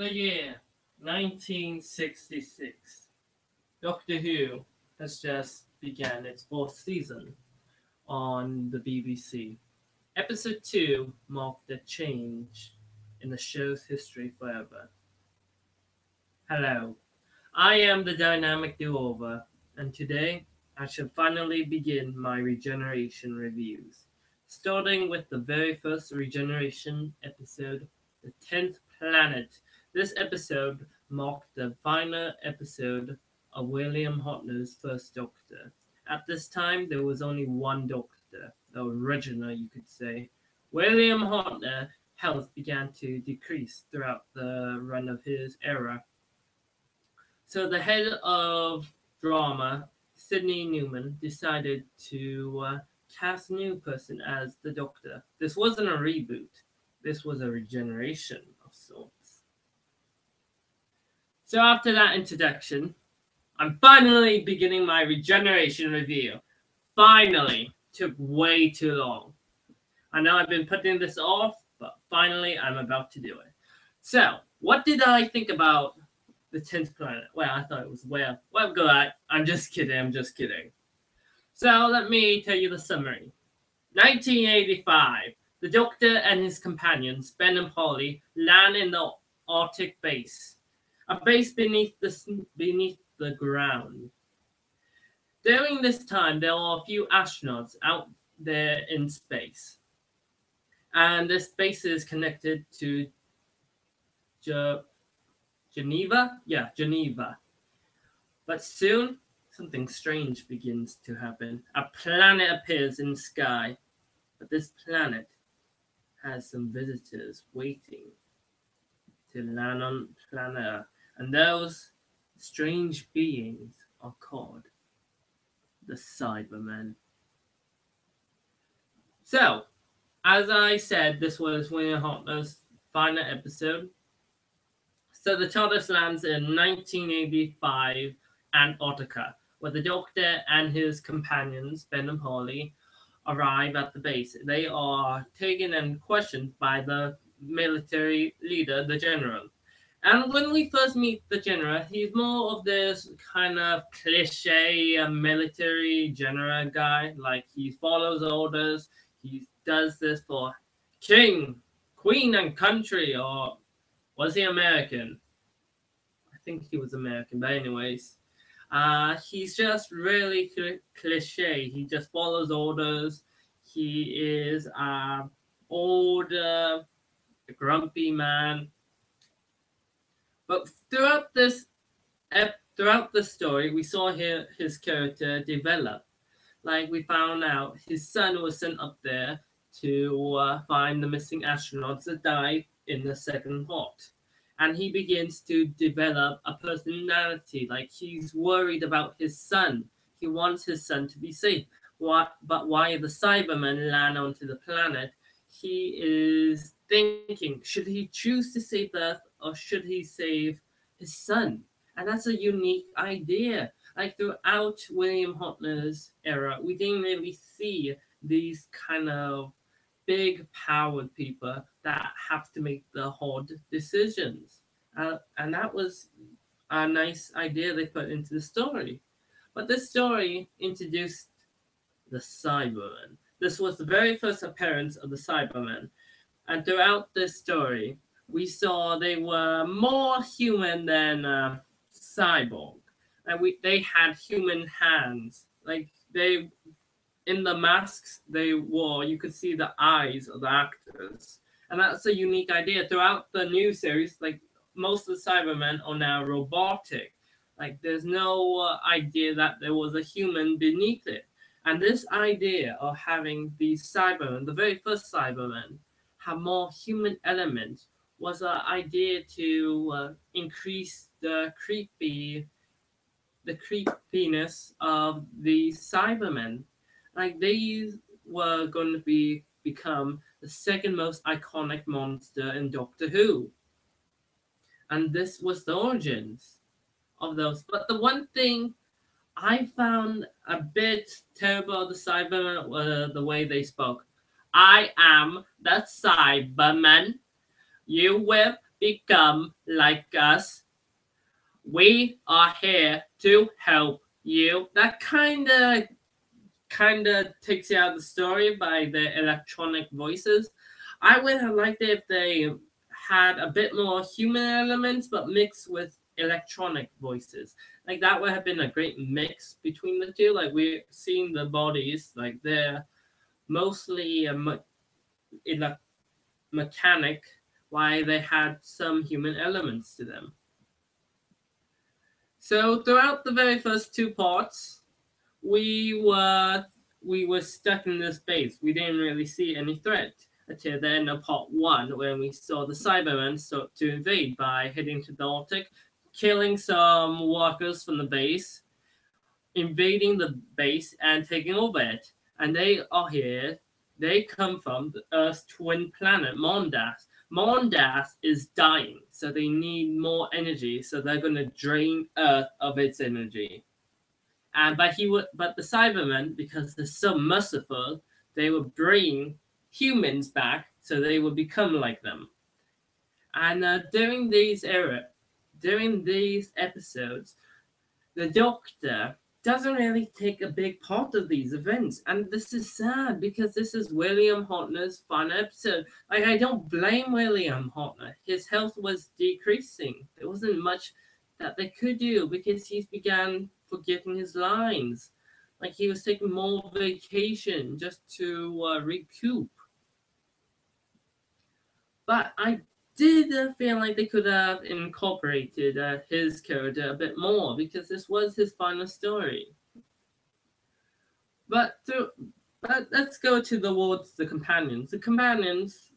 The year 1966. Doctor Who has just began its fourth season on the BBC. Episode 2 marked a change in the show's history forever. Hello, I am the dynamic do-over, and today I shall finally begin my regeneration reviews, starting with the very first regeneration episode, The 10th Planet. This episode marked the final episode of William Hartnell's first Doctor. At this time, there was only one Doctor, the original, you could say. William Hartnell's health began to decrease throughout the run of his era. So the head of drama, Sydney Newman, decided to cast a new person as the Doctor. This wasn't a reboot. This was a regeneration of sorts. So after that introduction, I'm finally beginning my regeneration review. Finally. Took way too long. I know I've been putting this off, but finally I'm about to do it. So, what did I think about the 10th Planet? Well, I thought it was well good. I'm just kidding. So, let me tell you the summary. 1985. The Doctor and his companions, Ben and Polly, land in the Arctic base. A base beneath the ground. During this time, there are a few astronauts out there in space. And this base is connected to Geneva? Yeah, Geneva. But soon, something strange begins to happen. A planet appears in the sky. But this planet has some visitors waiting to land on planet Earth. And those strange beings are called the Cybermen. So, as I said, this was William Hartnell's final episode. So the TARDIS lands in 1985 Antarctica, where the Doctor and his companions, Ben and Polly, arrive at the base. They are taken and questioned by the military leader, the General. And when we first meet the General, he's more of this kind of cliche military general guy. Like, he follows orders. He does this for king, queen, and country. Or was he American? I think he was American. But anyways, he's just really cliche. He just follows orders. He is an old, grumpy man. But throughout the story, we saw his character develop. Like, we found out his son was sent up there to find the missing astronauts that died in the second part. And he begins to develop a personality. Like, he's worried about his son. He wants his son to be safe. But why the Cybermen land onto the planet, he is thinking, should he choose to save Earth or should he save his son? And that's a unique idea. Like, throughout William Hartnell's era, we didn't really see these kind of big powered people that have to make the hard decisions. And that was a nice idea they put into the story. But this story introduced the Cybermen. This was the very first appearance of the Cybermen. And throughout this story, we saw they were more human than cyborg. And they had human hands. Like, in the masks they wore, you could see the eyes of the actors. And that's a unique idea. Throughout the new series, like, most of the Cybermen are now robotic. Like, there's no idea that there was a human beneath it. And this idea of having these Cybermen, the very first Cybermen, have more human elements was an idea to increase the creepiness of the Cybermen. Like, these were going to become the second most iconic monster in Doctor Who. And this was the origins of those. But the one thing I found a bit terrible of the Cybermen were the way they spoke. I am the Cyberman. You whip, become like us. We are here to help you. That kind of takes you out of the story by the electronic voices. I would have liked it if they had a bit more human elements, but mixed with electronic voices. Like that would have been a great mix between the two. Like we're seeing the bodies, like they're mostly mechanic, while they had some human elements to them. So throughout the very first two parts, we were we were stuck in this base. We didn't really see any threat until the end of part one, when we saw the Cybermen start to invade by heading to the Arctic, killing some workers from the base, invading the base and taking over it. And they are here. They come from the Earth's twin planet, Mondas. Mondas is dying, so they need more energy. So they're going to drain Earth of its energy. And but the Cybermen, because they're so merciful, they would bring humans back, so they would become like them. And during these episodes, the Doctor doesn't really take a big part of these events, and this is sad because this is William Hartnell's final episode. Like, I don't blame William Hartnell. His health was decreasing. There wasn't much that they could do because he's began forgetting his lines. Like, he was taking more vacation just to recoup. But I did feel like they could have incorporated his character a bit more, because this was his final story. But let's go towards the companions. The companions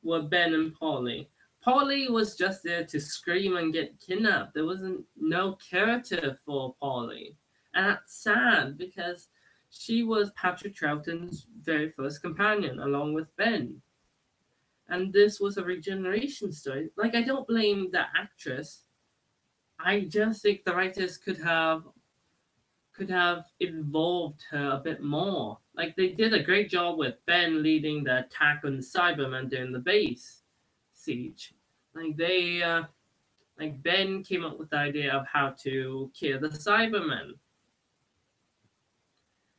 were Ben and Polly. Polly was just there to scream and get kidnapped. There wasn't no character for Polly. And that's sad because she was Patrick Troughton's very first companion, along with Ben. And this was a regeneration story. Like, I don't blame the actress. I just think the writers could have involved her a bit more. Like, they did a great job with Ben leading the attack on the Cybermen during the base siege. Like Ben came up with the idea of how to kill the Cybermen.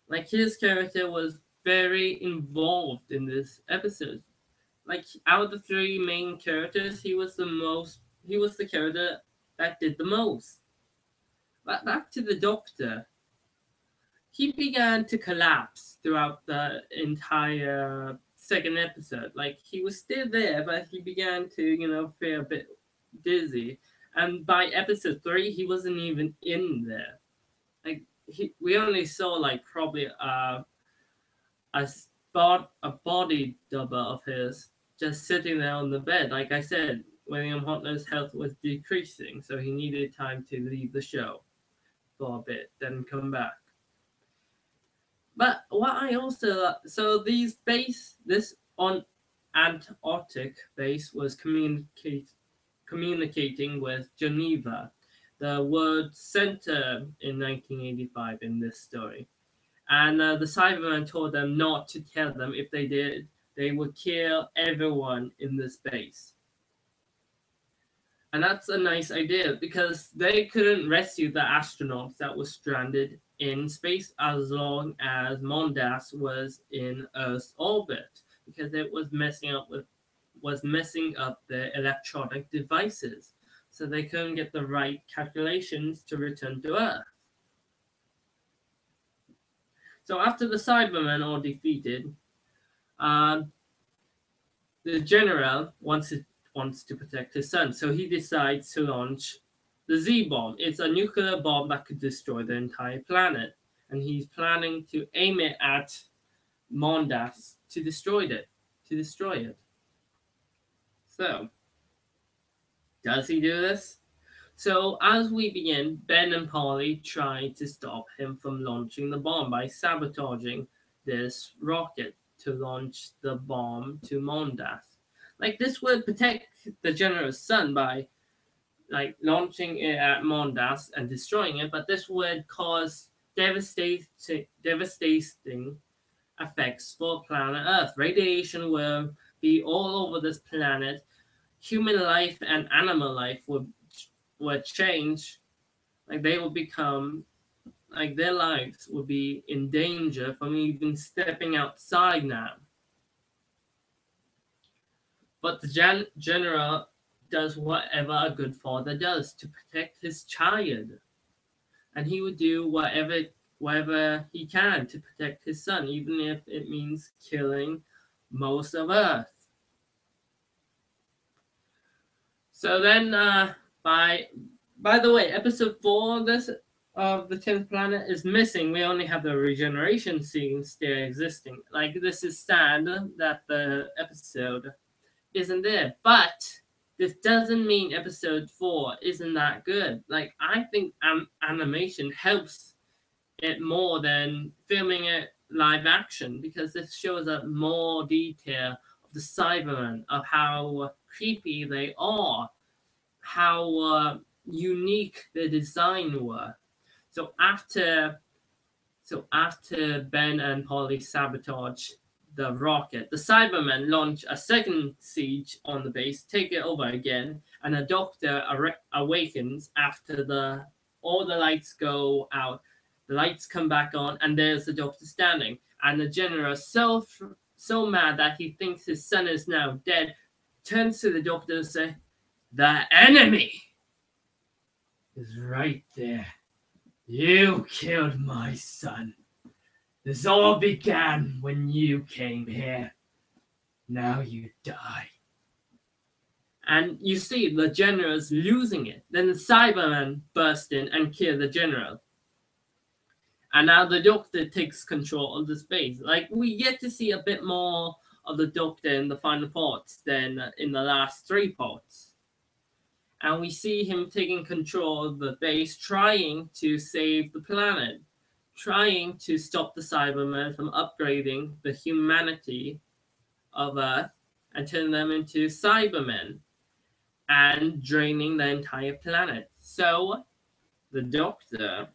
Like, his character was very involved in this episode. Like, out of the three main characters, he was the character that did the most. But back to the Doctor. He began to collapse throughout the entire second episode. Like, he was still there, but he began to, feel a bit dizzy. And by episode 3, he wasn't even in there. Like, we only saw like probably a body double of his just sitting there on the bed. Like I said, William Hartnell's health was decreasing, so he needed time to leave the show for a bit, then come back. But what I also this on Antarctic base was communicating with Geneva, the world center in 1985 in this story. And the Cybermen told them not to tell them. If they did, they would kill everyone in this base. And that's a nice idea, because they couldn't rescue the astronauts that were stranded in space as long as Mondas was in Earth's orbit, because it was messing up the electronic devices. So they couldn't get the right calculations to return to Earth. So after the Cybermen are defeated, the general wants to protect his son, so he decides to launch the Z-bomb. It's a nuclear bomb that could destroy the entire planet, and he's planning to aim it at Mondas to destroy it. So, does he do this? So as we begin, Ben and Polly try to stop him from launching the bomb by sabotaging this rocket to launch the bomb to Mondas. Like, this would protect the general's son by launching it at Mondas and destroying it, but this would cause devastating effects for planet Earth. Radiation will be all over this planet. human life and animal life would change. Like they will become, like their lives would be in danger from even stepping outside now. But the general does whatever a good father does to protect his child, and he would do whatever he can to protect his son, even if it means killing most of Earth. So then, by the way, episode 4 of this of the 10th planet is missing. We only have the regeneration scene still existing. Like this is sad that the episode isn't there, but this doesn't mean episode 4 isn't that good. Like I think animation helps it more than filming it live action, because this shows up more detail of the Cybermen, of how creepy they are, how unique the design were. So after Ben and Polly sabotage the rocket, the Cybermen launch a second siege on the base, take it over again, and the Doctor awakens after all the lights go out. The lights come back on, and there's the Doctor standing. And the General is so mad that he thinks his son is now dead, turns to the Doctor and says, "The enemy is right there. You killed my son. This all began when you came here. Now you die." And you see the General's losing it. Then the Cybermen burst in and kill the General. And now the Doctor takes control of the space. Like, we get to see a bit more of the Doctor in the final parts than in the last 3 parts. And we see him taking control of the base, trying to save the planet, trying to stop the Cybermen from upgrading the humanity of Earth and turn them into Cybermen and draining the entire planet. So the Doctor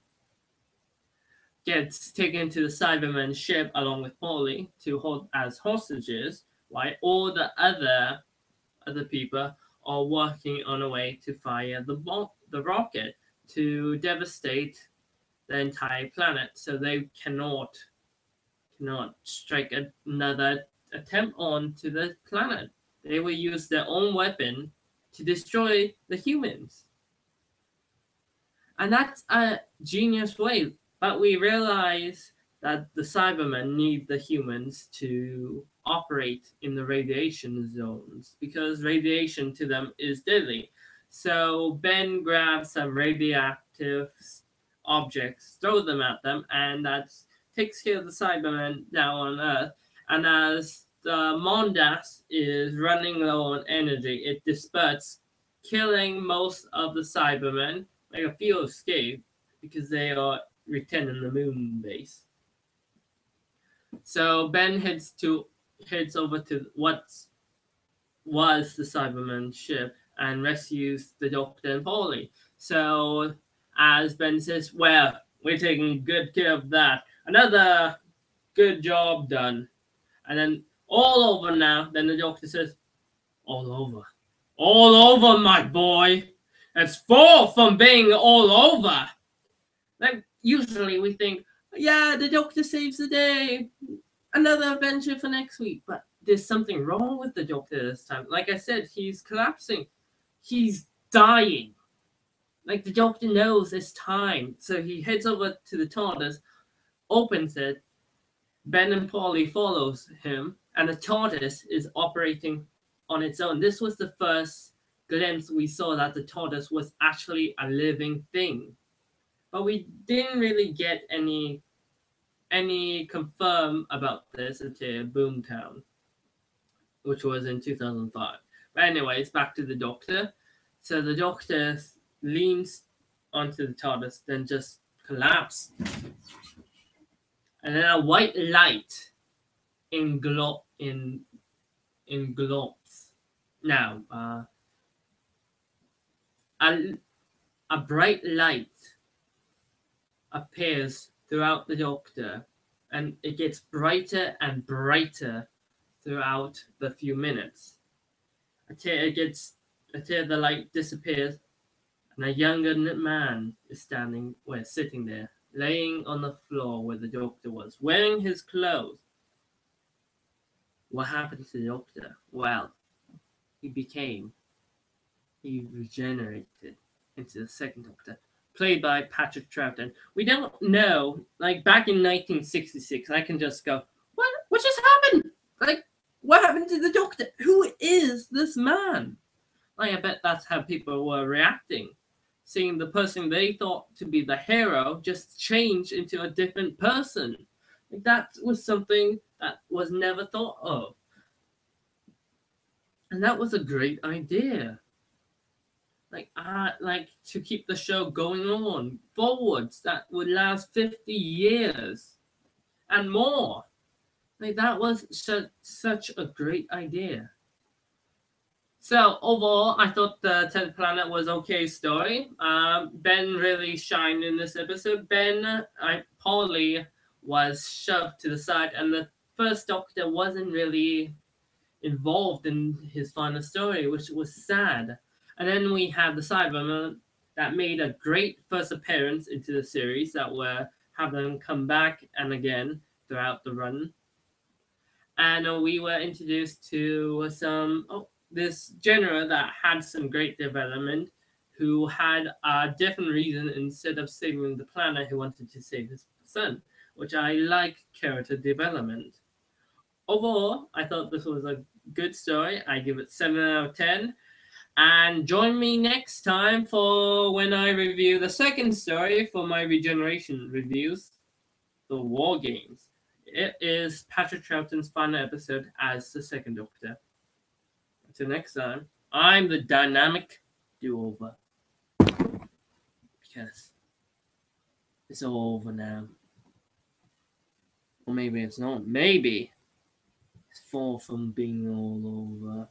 gets taken to the Cybermen ship along with Polly to hold as hostages, while all the other people are working on a way to fire the rocket to devastate the entire planet, so they cannot strike another attempt onto the planet. They will use their own weapon to destroy the humans. And that's a genius way, but we realize that the Cybermen need the humans to operate in the radiation zones, because radiation to them is deadly. So Ben grabs some radioactive objects, throws them at them, and that takes care of the Cybermen now on Earth. And as the Mondas is running low on energy, it disperses, killing most of the Cybermen. Like a few escape because they are returning the moon base. So Ben heads over to what was the Cyberman ship and rescues the Doctor and Polly. So as Ben says, "Well, we're taking good care of that. Another good job done." And then all over now. Then the Doctor says, "All over. All over, my boy. It's far from being all over." Like, usually we think, yeah, the Doctor saves the day. Another adventure for next week. But there's something wrong with the Doctor this time. Like I said, he's collapsing. He's dying. Like, the Doctor knows it's time. So he heads over to the TARDIS, opens it. Ben and Polly follows him. And the TARDIS is operating on its own. This was the first glimpse we saw that the TARDIS was actually a living thing. But we didn't really get any confirm about this until Boomtown, which was in 2005. But anyways, back to the Doctor. So the Doctor leans onto the TARDIS, then just collapses. And then a white light englobes. Now, a bright light appears throughout the Doctor, and it gets brighter and brighter throughout the few minutes until it gets until the light disappears, and a younger man is sitting there, laying on the floor where the doctor was, wearing his clothes. What happened to the doctor? Well, he regenerated into the second Doctor, played by Patrick Troughton. We don't know, like back in 1966, I can just go, what just happened? Like, what happened to the Doctor? Who is this man? Like, I bet that's how people were reacting. Seeing the person they thought to be the hero just change into a different person. Like, that was something that was never thought of. And that was a great idea. Like to keep the show going on forwards that would last 50 years and more. Like, that was such a great idea. So overall, I thought the 10th Planet was okay story. Ben really shined in this episode. Polly was shoved to the side, and the first Doctor wasn't really involved in his final story, which was sad. And then we had the Cybermen that made a great first appearance into the series that were have them come back and again throughout the run. And we were introduced to this general that had some great development, who had a different reason instead of saving the planet, who wanted to save his son, which I like character development. Overall, I thought this was a good story. I give it 7 out of 10. And join me next time for when I review the second story for my Regeneration reviews, The War Games. It is Patrick Troughton's final episode as the second Doctor. Until next time, I'm the dynamic do-over. Because it's all over now. Or maybe it's not. Maybe it's far from being all over.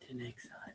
Till next time.